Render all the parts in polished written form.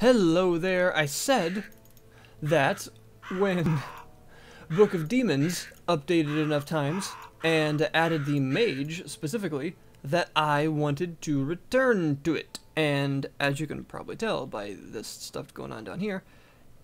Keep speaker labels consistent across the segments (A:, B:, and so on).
A: Hello there. I said that when Book of Demons updated enough times and added the Mage specifically, that I wanted to return to it. And as you can probably tell by this stuff going on down here,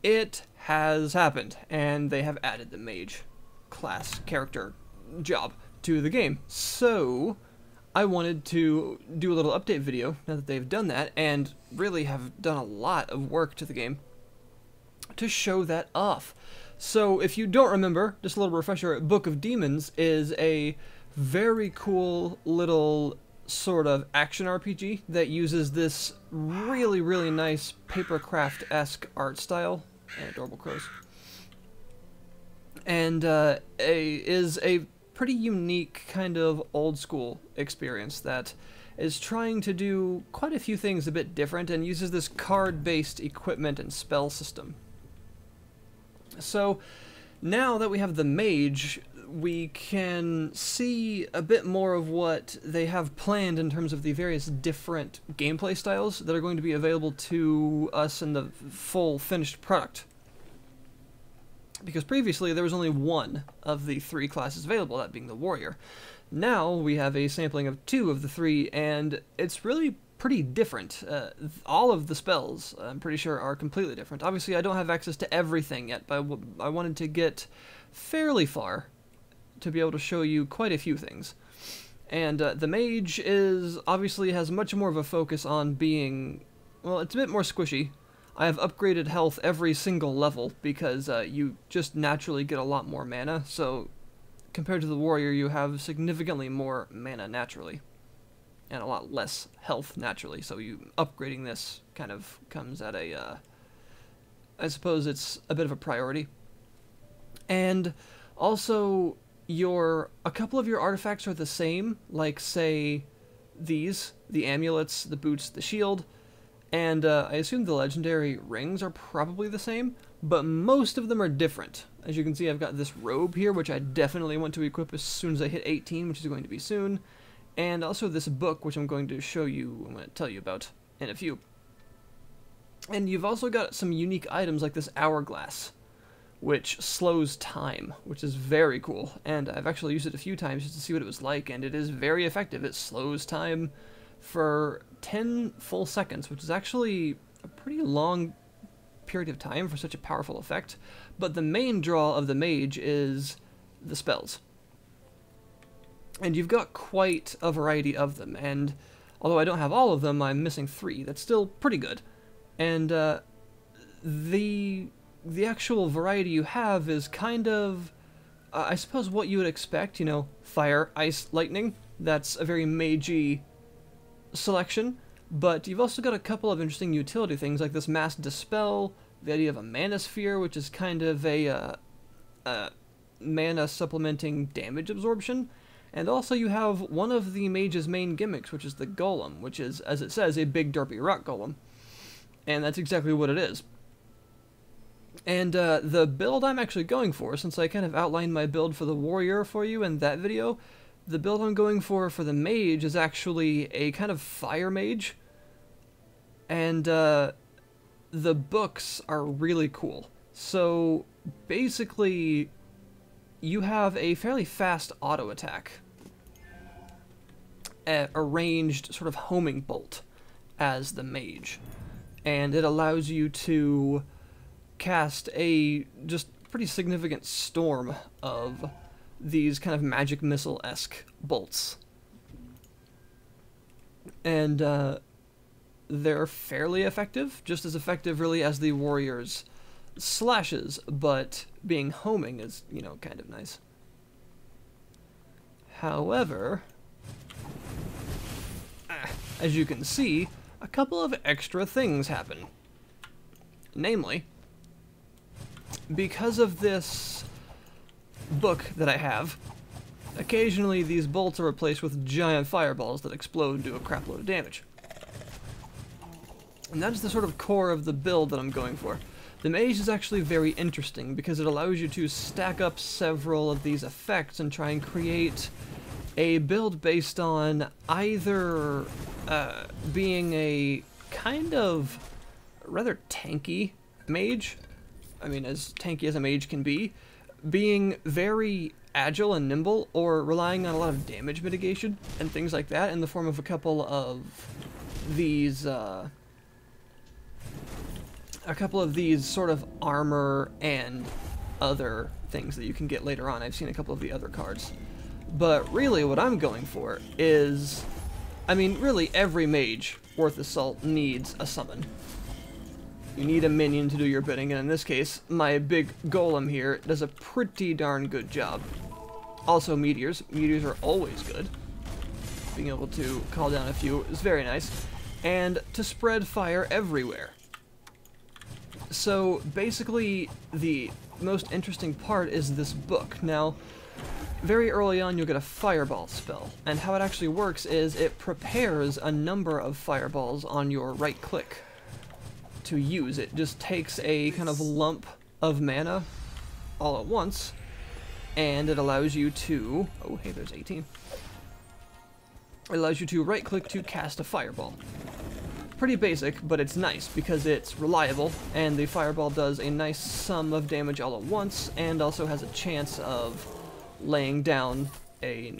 A: it has happened, and they have added the Mage class character job to the game. So I wanted to do a little update video now that they've done that, and really have done a lot of work to the game to show that off. So if you don't remember, just a little refresher, Book of Demons is a very cool little sort of action RPG that uses this really nice papercraft-esque art style, and adorable crows, and is a pretty unique kind of old school experience that is trying to do quite a few things a bit different and uses this card-based equipment and spell system. So now that we have the Mage, we can see a bit more of what they have planned in terms of the various different gameplay styles that are going to be available to us in the full finished product. Because previously there was only one of the three classes available, that being the warrior. Now we have a sampling of two of the three, and it's really pretty different. All of the spells, I'm pretty sure, are completely different. Obviously I don't have access to everything yet, but I wanted to get fairly far to be able to show you quite a few things. And the Mage obviously has much more of a focus on being, well, it's a bit more squishy. I have upgraded health every single level because you just naturally get a lot more mana, so compared to the warrior you have significantly more mana naturally and a lot less health naturally, so upgrading this kind of comes at a I suppose it's a bit of a priority. And also a couple of your artifacts are the same, like say these, the amulets, the boots, the shield, and I assume the legendary rings are probably the same, but most of them are different. As you can see, I've got this robe here, which I definitely want to equip as soon as I hit 18, which is going to be soon, and also this book, which I'm going to show you, I'm going to tell you about in a few. And you've also got some unique items like this hourglass, which slows time, which is very cool, and I've actually used it a few times just to see what it was like, and it is very effective. It slows time for 10 full seconds, which is actually a pretty long period of time for such a powerful effect. But the main draw of the Mage is the spells, and you've got quite a variety of them, and although I don't have all of them, I'm missing 3. That's still pretty good. And the actual variety you have is kind of, I suppose, what you would expect, you know, fire, ice, lightning. That's a very magey selection, but you've also got a couple of interesting utility things like this mass dispel, the idea of a mana sphere, which is kind of a mana supplementing damage absorption, and also you have one of the Mage's main gimmicks, which is the golem, which is, as it says, a big derpy rock golem, and that's exactly what it is. And the build I'm actually going for, since I kind of outlined my build for the warrior for you in that video, the build I'm going for the Mage is actually a kind of fire mage, and the books are really cool. So basically you have a fairly fast auto attack, a ranged sort of homing bolt as the Mage, and it allows you to cast a just pretty significant storm of these kind of magic missile-esque bolts. And they're fairly effective, just as effective really as the warrior's slashes, but being homing is, you know, kind of nice. However, as you can see, a couple of extra things happen. Namely, because of this book that I have, occasionally these bolts are replaced with giant fireballs that explode and do a crapload of damage. And that's the sort of core of the build that I'm going for. The Mage is actually very interesting because it allows you to stack up several of these effects and try and create a build based on either being a kind of rather tanky mage. I mean, as tanky as a mage can be, being very agile and nimble, or relying on a lot of damage mitigation and things like that in the form of a couple of these sort of armor and other things that you can get later on. I've seen a couple of the other cards. But really what I'm going for is, I mean, really every mage worth the salt needs a summon. You need a minion to do your bidding, and in this case, my big golem here does a pretty darn good job. Also meteors. Meteors are always good. Being able to call down a few is very nice. And to spread fire everywhere. So basically, the most interesting part is this book. Now, very early on you'll get a fireball spell, and how it actually works is it prepares a number of fireballs on your right click to use. It just takes a kind of lump of mana all at once, and it allows you to, oh hey, there's 18. It allows you to right click to cast a fireball. Pretty basic, but it's nice because it's reliable, and the fireball does a nice sum of damage all at once, and also has a chance of laying down a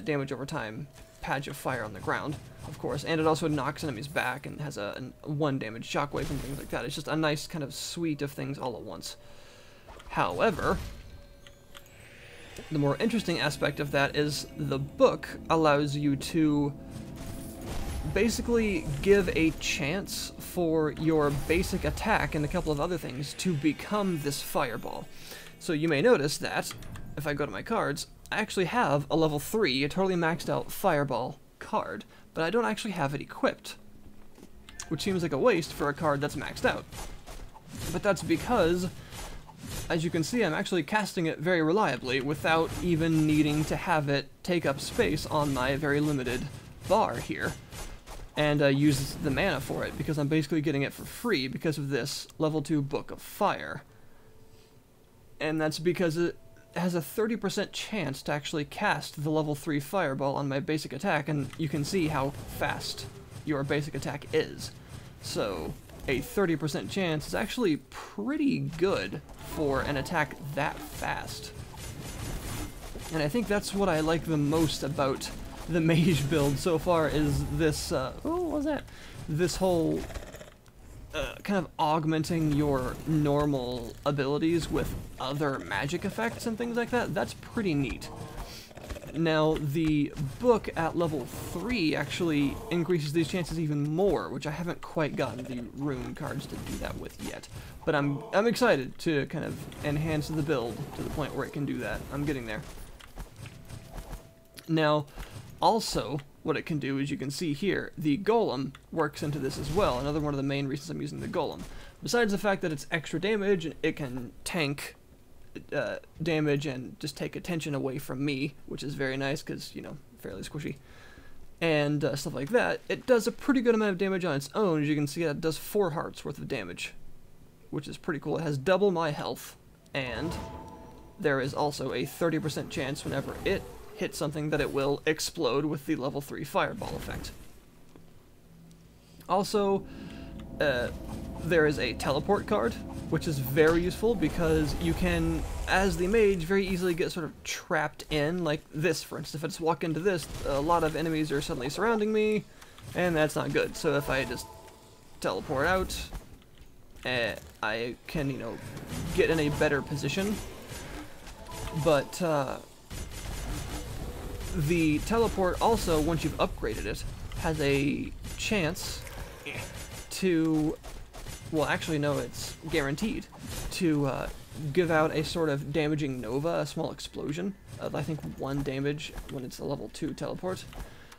A: damage over time patch of fire on the ground, of course, and it also knocks enemies back and has a 1 damage shockwave and things like that. It's just a nice kind of suite of things all at once. However, the more interesting aspect of that is the book allows you to basically give a chance for your basic attack and a couple of other things to become this fireball. So you may notice that, if I go to my cards, I actually have a level 3, a totally maxed out fireball card, but I don't actually have it equipped, which seems like a waste for a card that's maxed out. But that's because, as you can see, I'm actually casting it very reliably without even needing to have it take up space on my very limited bar here, and use the mana for it, because I'm basically getting it for free because of this level 2 Book of Fire. And that's because it has a 30% chance to actually cast the level 3 fireball on my basic attack, and you can see how fast your basic attack is. So a 30% chance is actually pretty good for an attack that fast. And I think that's what I like the most about the mage build so far, is this, what was that? This whole kind of augmenting your normal abilities with other magic effects and things like that. That's pretty neat. Now, the book at level 3 actually increases these chances even more, which I haven't quite gotten the rune cards to do that with yet. But I'm excited to kind of enhance the build to the point where it can do that. I'm getting there. Now, also, what it can do, as you can see here, the golem works into this as well. Another one of the main reasons I'm using the golem. Besides the fact that it's extra damage, it can tank damage and just take attention away from me, which is very nice because, you know, fairly squishy, and stuff like that. It does a pretty good amount of damage on its own. As you can see, it does 4 hearts worth of damage, which is pretty cool. It has double my health, and there is also a 30% chance whenever it hits something that it will explode with the level 3 fireball effect. Also, there is a teleport card, which is very useful because you can, as the mage, very easily get sort of trapped in, like this, for instance. If I just walk into this, a lot of enemies are suddenly surrounding me, and that's not good. So if I just teleport out, I can, you know, get in a better position. But, the teleport also, once you've upgraded it, has a chance to, well, actually no, it's guaranteed to give out a sort of damaging nova, a small explosion of, I think, 1 damage when it's a level 2 teleport.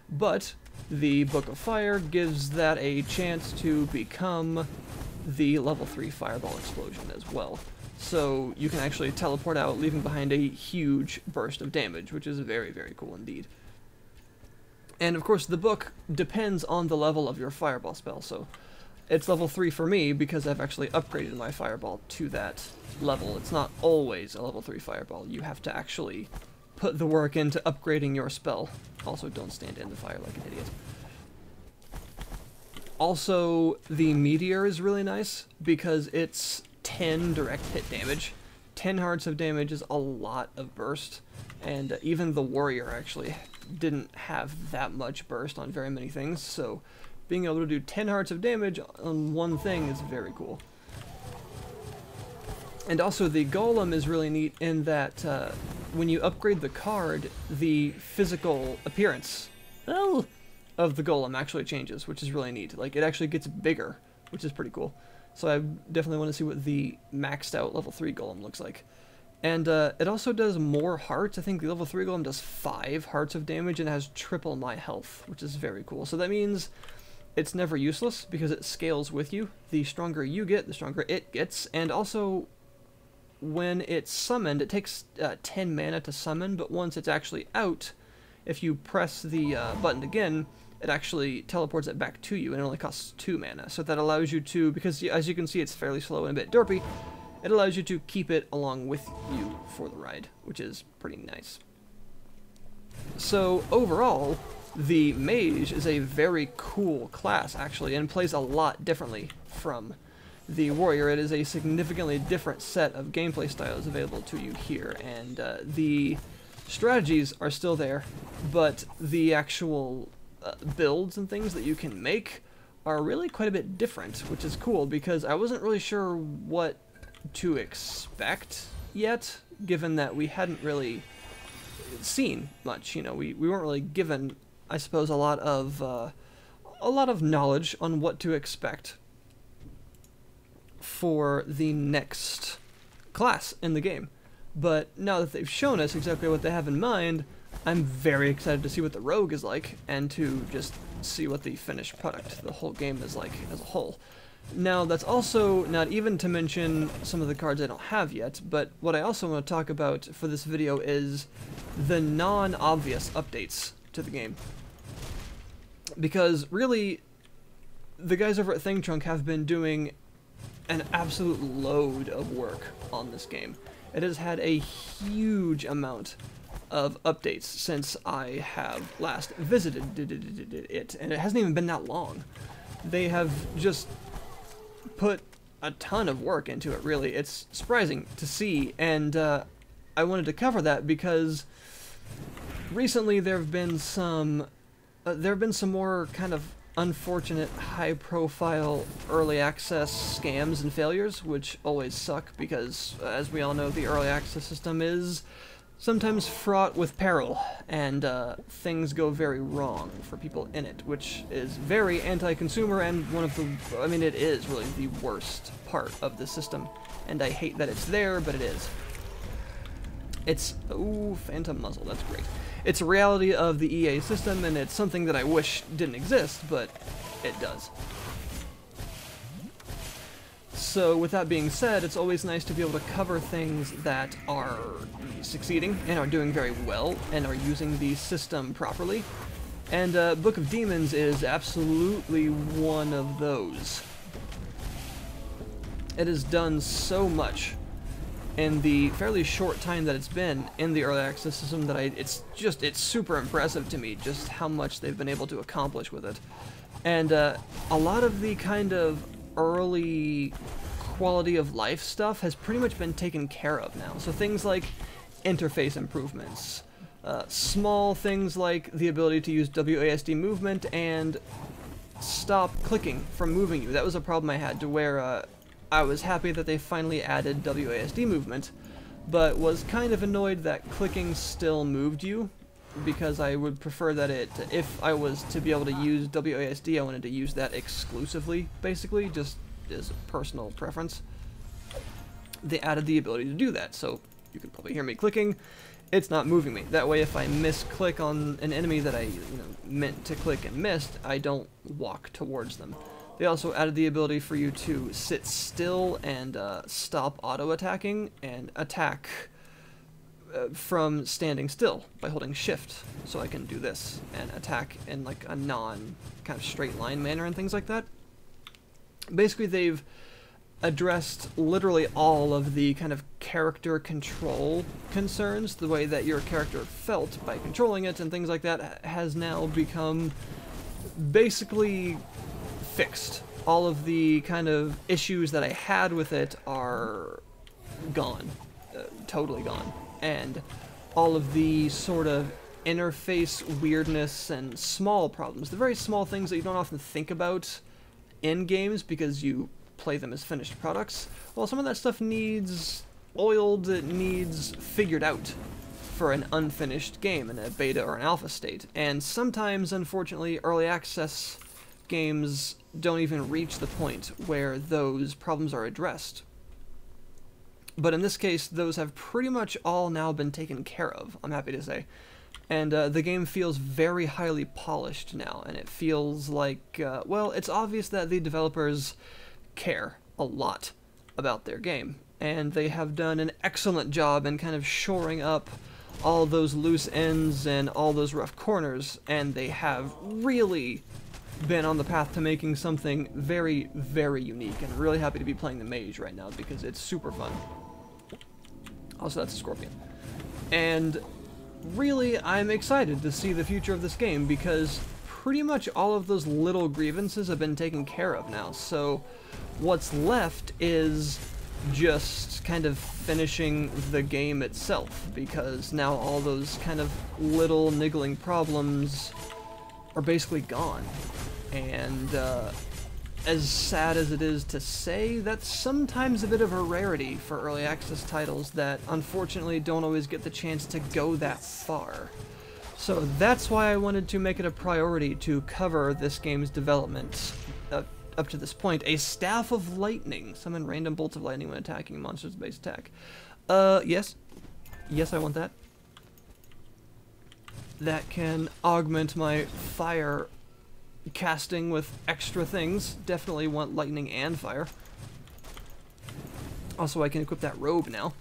A: But the Book of Fire gives that a chance to become the level 3 fireball explosion as well. So you can actually teleport out, leaving behind a huge burst of damage, which is very, very cool indeed. And of course, the book depends on the level of your fireball spell, so it's level 3 for me because I've actually upgraded my fireball to that level. It's not always a level 3 fireball. You have to actually put the work into upgrading your spell. Also, don't stand in the fire like an idiot. Also, the meteor is really nice because it's 10 direct hit damage. 10 hearts of damage is a lot of burst, and even the warrior actually didn't have that much burst on very many things, so being able to do 10 hearts of damage on one thing is very cool. And also the golem is really neat in that when you upgrade the card, the physical appearance of the golem actually changes, which is really neat. Like, it actually gets bigger, which is pretty cool. So I definitely want to see what the maxed out level 3 golem looks like. And it also does more hearts. I think the level 3 golem does 5 hearts of damage and has triple my health, which is very cool. So that means it's never useless because it scales with you. The stronger you get, the stronger it gets. And also, when it's summoned, it takes 10 mana to summon, but once it's actually out, if you press the button again, it actually teleports it back to you, and it only costs 2 mana. So that allows you to, because as you can see it's fairly slow and a bit derpy, it allows you to keep it along with you for the ride, which is pretty nice. So overall, the Mage is a very cool class, actually, and plays a lot differently from the Warrior. It is a significantly different set of gameplay styles available to you here, and the strategies are still there, but the actual builds and things that you can make are really quite a bit different, which is cool, because I wasn't really sure what to expect yet, given that we hadn't really seen much. You know, we weren't really given, I suppose, a lot of knowledge on what to expect for the next class in the game. But now that they've shown us exactly what they have in mind, I'm very excited to see what the rogue is like, and to just see what the finished product, the whole game, is like as a whole. Now, that's also not even to mention some of the cards I don't have yet, but what I also want to talk about for this video is the non-obvious updates to the game. Because really, the guys over at Thing Trunk have been doing an absolute load of work on this game. It has had a huge amount of updates since I have last visited it, and it hasn't even been that long. They have just put a ton of work into it, really. It's surprising to see, and I wanted to cover that because recently there have been some more kind of unfortunate, high-profile early access scams and failures, which always suck because, as we all know, the early access system is sometimes fraught with peril, and things go very wrong for people in it, which is very anti-consumer and one of the, I mean, it is really the worst part of the system, and I hate that it's there, but it is. It's, ooh, Phantom Muzzle, that's great. It's a reality of the EA system, and it's something that I wish didn't exist, but it does. So with that being said, it's always nice to be able to cover things that are succeeding and are doing very well and are using the system properly. And Book of Demons is absolutely one of those. It has done so much in the fairly short time that it's been in the early access system that it's super impressive to me just how much they've been able to accomplish with it. And a lot of the kind of early quality of life stuff has pretty much been taken care of now. So things like interface improvements, small things like the ability to use WASD movement and stop clicking from moving you. That was a problem I had, to where I was happy that they finally added WASD movement, but was kind of annoyed that clicking still moved you, because I would prefer that if I was to be able to use WASD, I wanted to use that exclusively, basically, just as a personal preference. They added the ability to do that, so you can probably hear me clicking. It's not moving me. That way, if I misclick on an enemy that I meant to click and missed, I don't walk towards them. They also added the ability for you to sit still and stop auto-attacking and attack from standing still by holding shift. So I can do this and attack in like a non-kind of straight line manner and things like that. Basically, they've addressed literally all of the kind of character control concerns. The way that your character felt by controlling it and things like that has now become basically fixed. All of the kind of issues that I had with it are gone. Totally gone. And all of the sort of interface weirdness and small problems, the very small things that you don't often think about in games because you play them as finished products, well, some of that stuff needs oiled, it needs figured out for an unfinished game in a beta or an alpha state. And sometimes, unfortunately, early access games don't even reach the point where those problems are addressed. But in this case, those have pretty much all now been taken care of, I'm happy to say. And the game feels very highly polished now, and it feels like, well, it's obvious that the developers care a lot about their game. And they have done an excellent job in kind of shoring up all those loose ends and all those rough corners, and they have really been on the path to making something very, very unique, and really happy to be playing the Mage right now because it's super fun. Also, that's a Scorpion. And really, I'm excited to see the future of this game because pretty much all of those little grievances have been taken care of now, so what's left is just kind of finishing the game itself, because now all those kind of little niggling problems are basically gone. And as sad as it is to say, that's sometimes a bit of a rarity for early access titles that unfortunately don't always get the chance to go that far. So that's why I wanted to make it a priority to cover this game's development up to this point. A Staff of Lightning. Summon random bolts of lightning when attacking monsters base attack. Yes. Yes, I want that. That can augment my fire casting with extra things. Definitely want lightning and fire. Also, I can equip that robe now.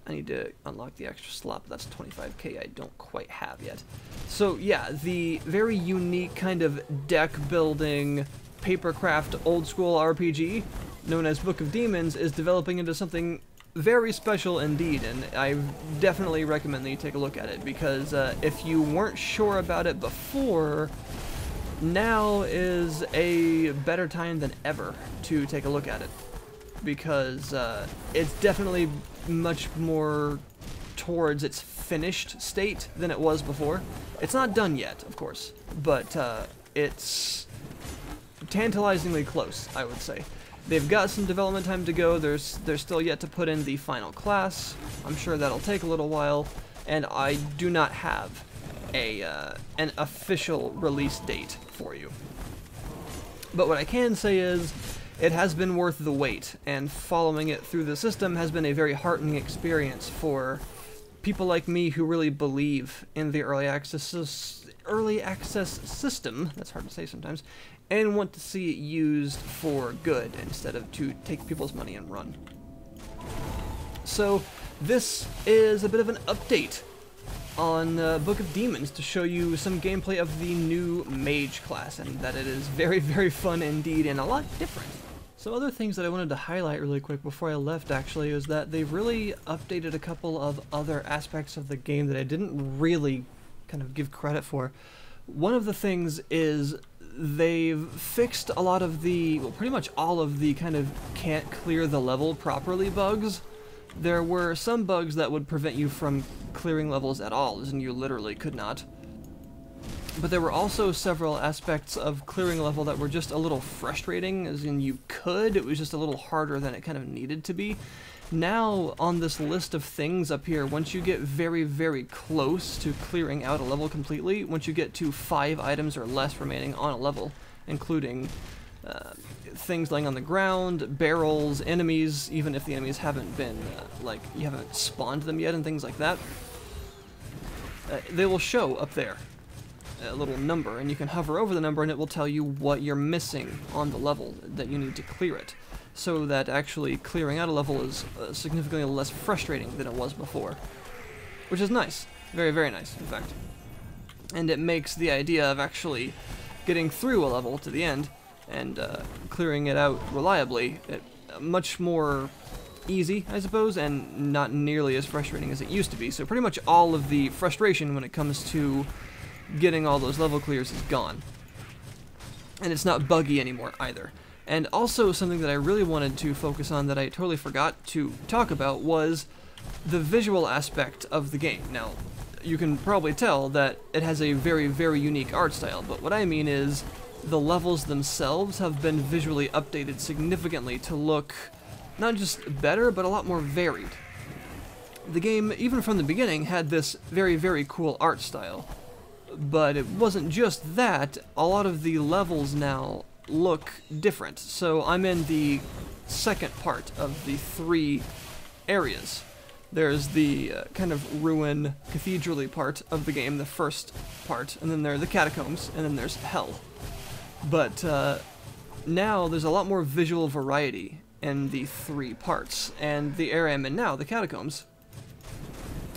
A: I need to unlock the extra slot, but that's 25k I don't quite have yet. So yeah, the very unique kind of deck building, papercraft, old school RPG known as Book of Demons is developing into something very special indeed, and I definitely recommend that you take a look at it, because if you weren't sure about it before, now is a better time than ever to take a look at it, because it's definitely much more towards its finished state than it was before. It's not done yet, of course, but it's tantalizingly close, I would say. They've got some development time to go. They're still yet to put in the final class. I'm sure that'll take a little while, and I do not have an official release date for you. But what I can say is, it has been worth the wait, and following it through the system has been a very heartening experience for people like me who really believe in the early access system, that's hard to say sometimes, and want to see it used for good instead of to take people's money and run. So this is a bit of an update on Book of Demons to show you some gameplay of the new Mage class, and that it is very, very fun indeed and a lot different. Some other things that I wanted to highlight really quick before I left, actually, is that they've really updated a couple of other aspects of the game that I didn't really kind of give credit for. One of the things is they've fixed a lot of the, well, pretty much all of the kind of can't clear the level properly bugs. There were some bugs that would prevent you from clearing levels at all, as in you literally could not. But there were also several aspects of clearing a level that were just a little frustrating, as in you could, it was just a little harder than it kind of needed to be. Now, on this list of things up here, once you get very, very close to clearing out a level completely, once you get to 5 items or less remaining on a level, including things laying on the ground, barrels, enemies, even if the enemies haven't been, like, you haven't spawned them yet and things like that, they will show up there a little number, and you can hover over the number and it will tell you what you're missing on the level that you need to clear it, so that actually clearing out a level is significantly less frustrating than it was before, which is nice. Very, very nice, in fact. And it makes the idea of actually getting through a level to the end and clearing it out reliably much more easy, I suppose, and not nearly as frustrating as it used to be. So pretty much all of the frustration when it comes to getting all those level clears is gone. and it's not buggy anymore either. And also something that I really wanted to focus on that I totally forgot to talk about was the visual aspect of the game. Now, you can probably tell that it has a very, very unique art style, but what I mean is the levels themselves have been visually updated significantly to look not just better, but a lot more varied. The game, even from the beginning, had this very, very cool art style, but it wasn't just that. A lot of the levels now look different. So I'm in the second part of the 3 areas. There's the kind of ruin, cathedral-y part of the game, the first part, and then there are the catacombs, and then there's hell. But now there's a lot more visual variety in the 3 parts, and the area I'm in now, the catacombs,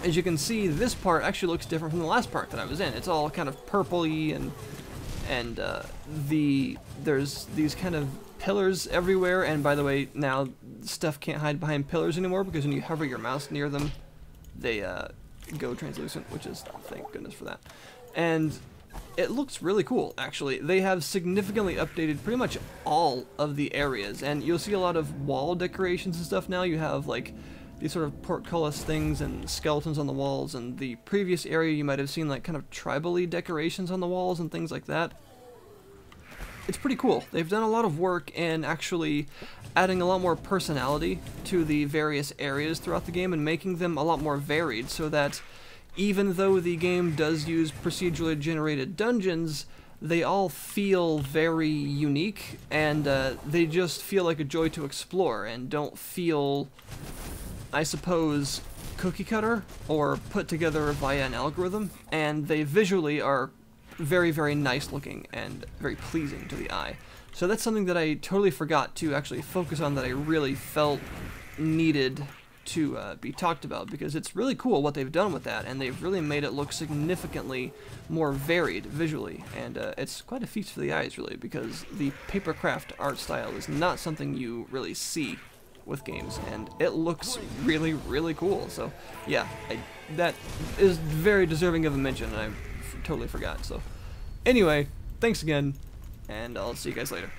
A: as you can see, this part actually looks different from the last part that I was in. It's all kind of purpley, and there's these kind of pillars everywhere, and by the way, now stuff can't hide behind pillars anymore, because when you hover your mouse near them, they go translucent, which is, thank goodness for that. And it looks really cool, actually. They have significantly updated pretty much all of the areas, and you'll see a lot of wall decorations and stuff now. You have, like, these sort of portcullis things and skeletons on the walls, and the previous area you might have seen, like, kind of tribal-y decorations on the walls and things like that. It's pretty cool. They've done a lot of work in actually adding a lot more personality to the various areas throughout the game and making them a lot more varied, so that even though the game does use procedurally generated dungeons, they all feel very unique, and they just feel like a joy to explore and don't feel, I suppose, cookie cutter or put together via an algorithm, and they visually are very, very nice looking and very pleasing to the eye. So that's something that I totally forgot to actually focus on, that I really felt needed to be talked about, because it's really cool what they've done with that, and they've really made it look significantly more varied visually, and it's quite a feast for the eyes, really, because the papercraft art style is not something you really see with games, and it looks really, really cool. So yeah, that is very deserving of a mention, and I totally forgot. So anyway, thanks again, and I'll see you guys later.